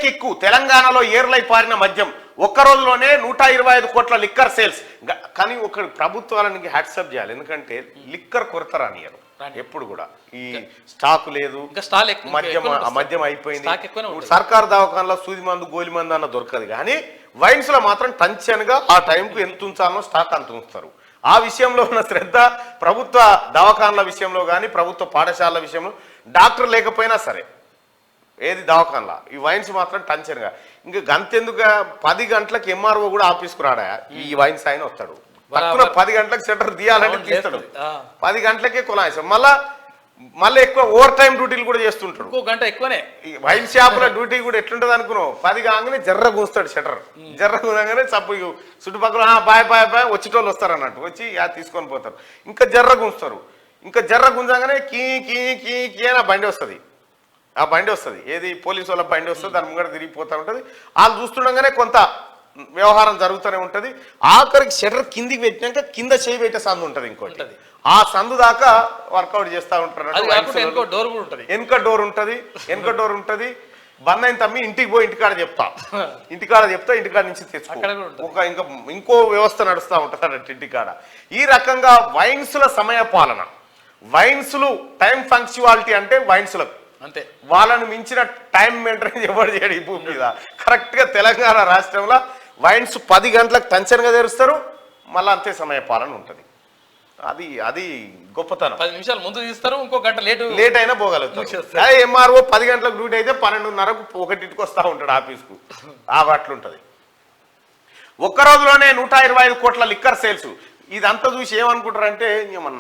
Kick తెలంగాణలో ఏర్లై పారిన మద్యం ఒక్క రోజులోనే 125 కోట్ల లిక్కర్ సేల్స్. కానీ ఒక ప్రభుత్వానికి హ్యాట్సప్ చేయాలి, ఎందుకంటే లిక్కర్ కొరత రానియరు ఎప్పుడు కూడా. ఈ స్టాక్ లేదు, మద్యం అయిపోయింది. సర్కారు దవాఖానలో సూది మందు గోలి మందు అన్న దొరకదు, కానీ వైన్స్ లో మాత్రం టెన్షన్గా ఆ టైంకు ఎంత ఉంచాలో స్టాక్ అంత ఉంచుతారు. ఆ విషయంలో ఉన్న శ్రద్ధ ప్రభుత్వ దవాఖానల విషయంలో కానీ ప్రభుత్వ పాఠశాలల విషయంలో డాక్టర్ లేకపోయినా సరే ఏది దవాఖానలా ఈ వైన్స్ మాత్రం టెన్షన్గా. ఇంకా గంతెందుకుగా 10 గంటలకు ఎంఆర్ఓ కూడా ఆఫీస్కు రాడా ఈ వైన్స్ ఆయన వస్తాడు. పక్కన 10 గంటలకు షట్టర్ తీయాలంటే తీస్తాడు, 10 గంటలకే కొనాయిస్తాడు. మళ్ళీ ఎక్కువ ఓవర్ టైం డ్యూటీలు కూడా చేస్తుంటాడు, గంట ఎక్కువనే. వైన్ షాపుల డ్యూటీ కూడా ఎట్లుంటది అనుకున్నావు, 10 కాగానే జర్ర కూస్తాడు షట్టర్, జర్ర కూగానే చప్పు చుట్టుపక్కల బాయ్ బాయ్ బాయ్ వచ్చేటోళ్ళు వస్తారు అన్నట్టు, వచ్చి తీసుకొని పోతారు. ఇంకా జర్ర గుంచుతారు, ఇంకా జర్ర గుంజగానే కీ కీ కీ కీ అని బండి వస్తుంది. ఆ బండి వస్తుంది ఏది పోలీసు వాళ్ళ బండి వస్తుంది, దాని ముంగడ తిరిగిపోతూ ఉంటుంది. వాళ్ళు చూస్తుండగానే కొంత వ్యవహారం జరుగుతూనే ఉంటుంది. ఆఖరికి షట్టర్ కిందికి పెట్టినాక కింద చేయి పెట్టే సందు ఉంటుంది ఇంకోటి, ఆ సందు దాకా వర్కౌట్ చేస్తూ ఉంటారు. వెనక డోర్ ఉంటుంది. బంద్ అయిన తమ్మి ఇంటికి పోయి ఇంటికాడ చెప్తా ఇంటికాడ నుంచి తెచ్చుకో, ఇంకో వ్యవస్థ నడుస్తూ ఉంటుంది అన్నట్టు ఇంటికాడ. ఈ రకంగా వైన్స్ల సమయ పాలన, వైన్స్లు టైం ఫంక్చువాలిటీ అంటే వైన్స్లకు అంతే, వాళ్ళని మించిన టైం మెయింటైన్ ఎవరు చేయడు ఈ భూమి మీద. కరెక్ట్గా తెలంగాణ రాష్ట్రంలో వైన్స్ 10 గంటలకు టెన్షన్గా తెరుస్తారు, మళ్ళీ అంతే సమయ పాలన ఉంటుంది. అది గొప్పతనం. 10 నిమిషాలు ముందు తీస్తారు, ఇంకో గంట లేట్ అయినా పోగలుగుతారు. ఎంఆర్ఓ 10 గంటలకు డ్యూటీ అయితే 12:30కు 1ంటికి వస్తూ ఉంటాడు ఆఫీస్కు. అట్లుంటుంది. ఒక్క రోజులోనే 125 కోట్ల లిక్కర్ సేల్స్. ఇదంతా చూసి ఏమనుకుంటారంటే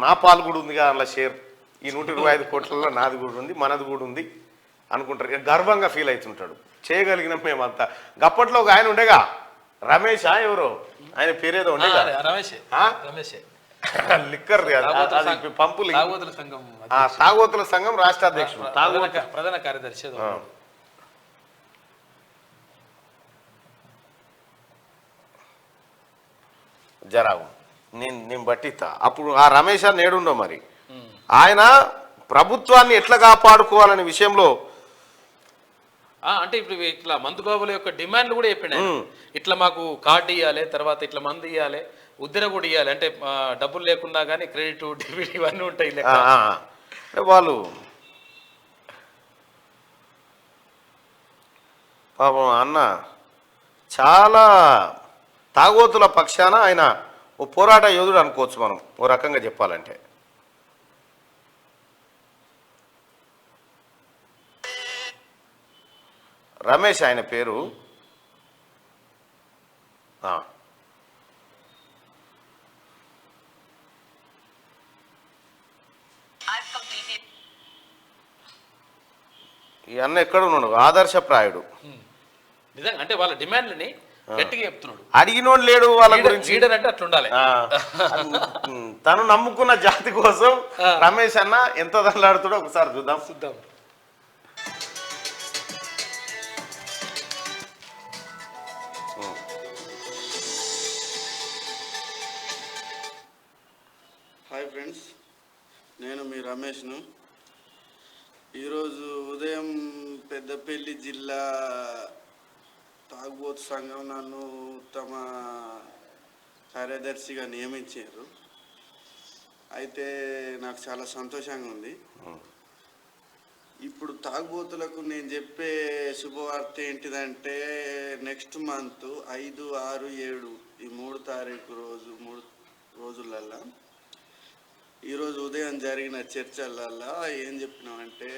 నా పాలు కూడా ఉంది కదా అందులో షేర్, ఈ 125 కోట్లలో నాది కూడా ఉంది మనది కూడా ఉంది అనుకుంటారు. గర్వంగా ఫీల్ అవుతుంటాడు. చేయగలిగిన మేమంతా. గప్పట్లో ఒక ఆయన ఉండేగా రమేష్, ఎవరో ఆయన పేరేదో ఉండేగా లిక్కర్ పంపులు తాగోతుల సంఘం రాష్ట్ర అధ్యక్షుడు, ప్రధాన కార్యదర్శి జరావు నేను బట్టిస్తా. అప్పుడు ఆ రమేష్ అని నేడుండో మరి ఆయన ప్రభుత్వాన్ని ఎట్లా కాపాడుకోవాలనే విషయంలో అంటే ఇప్పుడు ఇట్లా మందు బాబుల యొక్క డిమాండ్లు కూడా చెప్పండి. ఇట్లా మాకు కార్డు ఇవ్వాలి, తర్వాత ఇట్లా మందు ఇవ్వాలి, ఉద్దర కూడా ఇవ్వాలి, అంటే డబ్బులు లేకుండా కానీ క్రెడిట్ డెబిట్ ఇవన్నీ ఉంటాయి. వాళ్ళు పాపం అన్న చాలా తాగోతుల పక్షాన ఆయన ఓ పోరాట యోధుడు అనుకోవచ్చు మనం ఓ రకంగా చెప్పాలంటే. రమేష్ ఆయన పేరు. ఈ అన్న ఎక్కడ ఉన్నాడు, ఆదర్శప్రాయుడు. నిజంగా అంటే వాళ్ళ డిమాండ్లని గట్టిగా చెప్తున్నాడు. అడిగినోడు లేడు వాళ్ళ గురించి. లీడర్ అంటే అట్లుండాలి. తను నమ్ముకున్న జాతి కోసం రమేష్ అన్న ఎంత దండాడుతాడో ఒకసారి చూద్దాం. హాయ్ ఫ్రెండ్స్, నేను మీ రమేష్ను. ఈరోజు ఉదయం పెద్దపల్లి జిల్లా తాగుబోతు సంఘం నన్ను తమ కార్యదర్శిగా నియమించారు. అయితే నాకు చాలా సంతోషంగా ఉంది. ఇప్పుడు తాగుబోతులకు నేను చెప్పే శుభవార్త ఏంటిదంటే, నెక్స్ట్ మంత్ 5, 6, 7 ఈ 3 తారీఖు మూడు రోజులల్లో ఈరోజు ఉదయం జరిగిన చర్చలల్లో ఏం చెప్పినామంటే,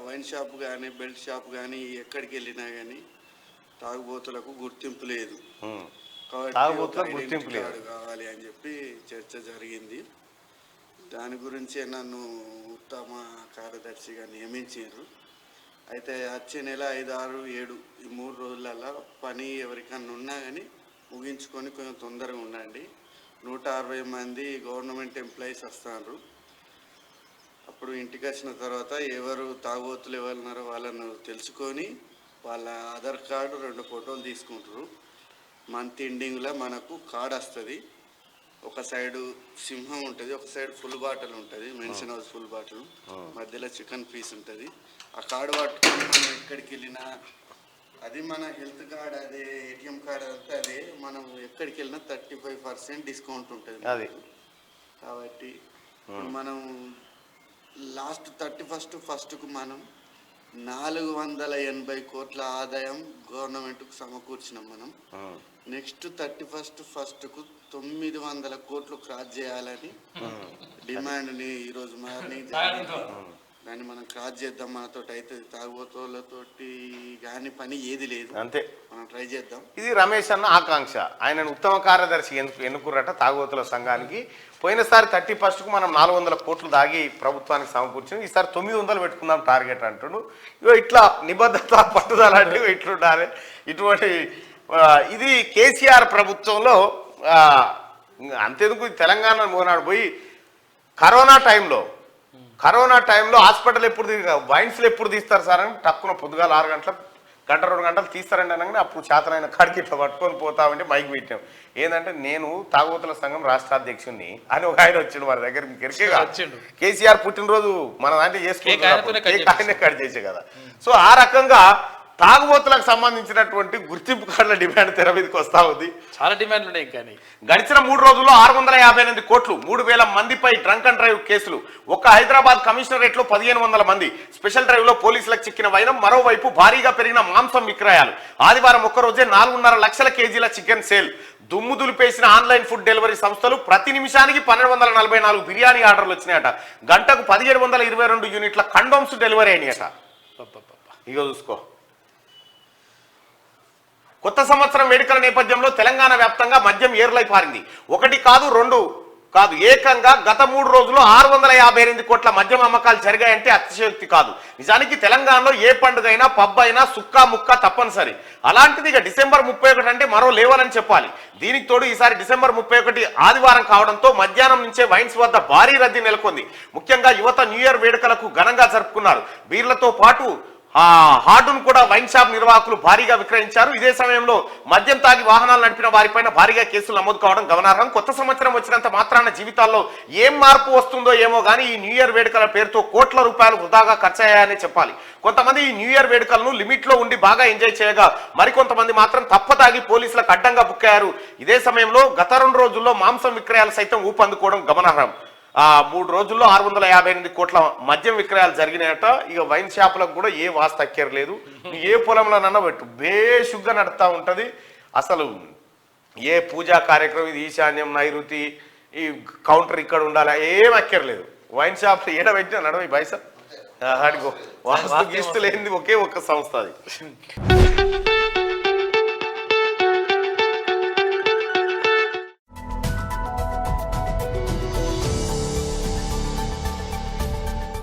వైన్ షాప్ కానీ బెల్ట్ షాప్ కానీ ఎక్కడికి వెళ్ళినా కానీ తాగుబోతులకు గుర్తింపు లేదు కాబట్టి కావాలి అని చెప్పి చర్చ జరిగింది. దాని గురించి నన్ను ఉత్తమ కార్యదర్శిగా నియమించారు. అయితే వచ్చే నెల 5, 6, 7 ఈ 3 రోజులలో పని ఎవరికన్నా ఉన్నా కానీ ముగించుకొని కొంచెం తొందరగా ఉండండి. 160 మంది గవర్నమెంట్ ఎంప్లాయీస్ వస్తారు. అప్పుడు ఇంటికి వచ్చిన తర్వాత ఎవరు తాగుబోతులు ఎవరున్నారో వాళ్ళను తెలుసుకొని వాళ్ళ ఆధార్ కార్డు 2 ఫోటోలు తీసుకుంటారు. మంత్ ఎండింగ్లో మనకు కార్డు వస్తుంది. ఒక సైడు సింహం ఉంటుంది, ఒక సైడ్ ఫుల్ బాటిల్ ఉంటుంది, మెన్షన్ హౌస్ ఫుల్ బాటిల్, మధ్యలో చికెన్ పీస్ ఉంటుంది. ఆ కార్డు పట్టుకొని మనం ఎక్కడికి వెళ్ళినా అది మన హెల్త్ కార్డ్ అదే ఏటీఎం కార్డ్ అంతా అదే మనం ఎక్కడికి వెళ్ళినా 35% డిస్కౌంట్ ఉంటుంది అది కాబట్టి మనం లాస్ట్ 31st మనం 480 కోట్ల ఆదాయం గవర్నమెంట్కు సమకూర్చినాం మనం. నెక్స్ట్ 31st 900 కోట్లు క్రాస్ చేయాలని డిమాండ్ని ఈరోజు మార్నింగ్ దాన్ని మనం క్రాస్ చేద్దాం. మనతో అయితే తాగుబోతులతోటి కానీ పని ఏది లేదు, అంతే, మనం ట్రై చేద్దాం. ఇది రమేష్ అన్న ఆకాంక్ష. ఆయనను ఉత్తమ కార్యదర్శి ఎన్నుకురట తాగుబోతుల సంఘానికి. పోయినసారి 31st మనం 400 కోట్లు దాగి ప్రభుత్వానికి సమకూర్చింది. ఈసారి 900 పెట్టుకుందాం టార్గెట్ అంటుడు. ఇగో ఇట్లా నిబద్ధత పట్టుదల అంటే ఇట్లుండాలి. ఇటువంటి ఇది కేసీఆర్ ప్రభుత్వంలో అంతెందుకు తెలంగాణ మోనాడు పోయి కరోనా టైంలో హాస్పిటల్ ఎప్పుడు వైన్స్లు ఎప్పుడు తీస్తారు సార్ అని టక్కున పొద్దుగాల 6 గంటల 1-2 గంటలు తీస్తారండి అనగానే అప్పుడు చేతనైన కాడికి ఇట్లా పట్టుకొని పోతామంటే మైక్ పెట్టాం. ఏంటంటే నేను తాగుబోతుల సంఘం రాష్ట్ర అధ్యక్షుడిని అని ఒక ఆయన వచ్చిండు మన దగ్గర. మీకు కేసీఆర్ పుట్టినరోజు మన దాంట్లో చేసుకుంటే కట్ చేసే కదా. సో ఆ రకంగా తాగుబోతులకు సంబంధించినటువంటి గుర్తింపు కార్డుల డిమాండ్ తెర మీదకి వస్తా ఉంది. చాలా డిమాండ్లు ఉన్నాయి. కానీ గడిచిన 3 రోజుల్లో 658 కోట్లు, 3000 మందిపై డ్రంక్ అండ్ డ్రైవ్ కేసులు. ఒక్క హైదరాబాద్ కమిషనరేట్ లో 1500 మంది. స్పెషల్ డ్రైవ్ లో పోలీసులకు చిక్కిన వైనం. మరోవైపు భారీగా పెరిగిన మాంసం విక్రయాలు. ఆదివారం ఒక్కరోజే 4.5 లక్షల కేజీల చికెన్ సేల్. దుమ్ము దులిపేసిన ఆన్లైన్ ఫుడ్ డెలివరీ సంస్థలు. ప్రతి నిమిషానికి 1244 బిర్యానీ ఆర్డర్లు వచ్చినాయట. గంటకు 1722 యూనిట్ల కండోమ్స్ డెలివరీ అయినాయట. ఇక చూసుకో. కొత్త సంవత్సరం వేడుకల నేపథ్యంలో తెలంగాణ వ్యాప్తంగా మద్యం ఏర్లై పారింది. 1 కాదు 2 కాదు, ఏకంగా గత 3 రోజుల్లో 658 కోట్ల మద్యం అమ్మకాలు జరిగాయంటే అతిశయోక్తి కాదు. నిజానికి తెలంగాణలో ఏ పండుగ అయినా పబ్ అయినా సుక్కా ముక్క తప్పనిసరి. అలాంటిది ఇక డిసెంబర్ 31 అంటే మరో లేవలని చెప్పాలి. దీనికి తోడు ఈసారి డిసెంబర్ 31 ఆదివారం కావడంతో మధ్యాహ్నం నుంచే వైన్స్ వద్ద భారీ రద్దీ నెలకొంది. ముఖ్యంగా యువత న్యూ ఇయర్ వేడుకలకు ఘనంగా జరుపుకున్నారు. బీర్లతో పాటు హార్డును కూడా వైన్ షాప్ నిర్వాహకులు భారీగా విక్రయించారు. ఇదే సమయంలో మద్యం తాగి వాహనాలు నడిపిన వారిపైన భారీగా కేసులు నమోదు కావడం గమనార్హం. కొత్త సంవత్సరం వచ్చినంత మాత్రాన జీవితాల్లో ఏం మార్పు వస్తుందో ఏమో కానీ ఈ న్యూ ఇయర్ వేడుకల పేరుతో కోట్ల రూపాయలు వృధాగా ఖర్చయ్యాయని చెప్పాలి. కొంతమంది ఈ న్యూ ఇయర్ వేడుకలను లిమిట్ లో ఉండి బాగా ఎంజాయ్ చేయగా మరికొంతమంది మాత్రం తప్పతాగి పోలీసులకు అడ్డంగా బుక్కయ్యారు. ఇదే సమయంలో గత 2 రోజుల్లో మాంసం విక్రయాలు సైతం ఊపందుకోవడం గమనార్హం. 3 రోజుల్లో 658 కోట్ల మద్యం విక్రయాలు జరిగినాయట. ఇక వైన్ షాపులకు కూడా ఏ వాస్తు అక్కర్లేదు. ఏ పొలంలోనన్నా పెట్టు బేషుగ్గా నడుస్తూ ఉంటుంది. అసలు ఏ పూజా కార్యక్రమం, ఇది ఈశాన్యం నైరుతి ఈ కౌంటర్ ఇక్కడ ఉండాలి ఏం అక్కర్లేదు. వైన్ షాప్ ఏడ పెట్టినా నడవ బైసా అడిగో వాస్తు గీస్తు లేనిది ఒకే ఒక్క సంస్థ అది.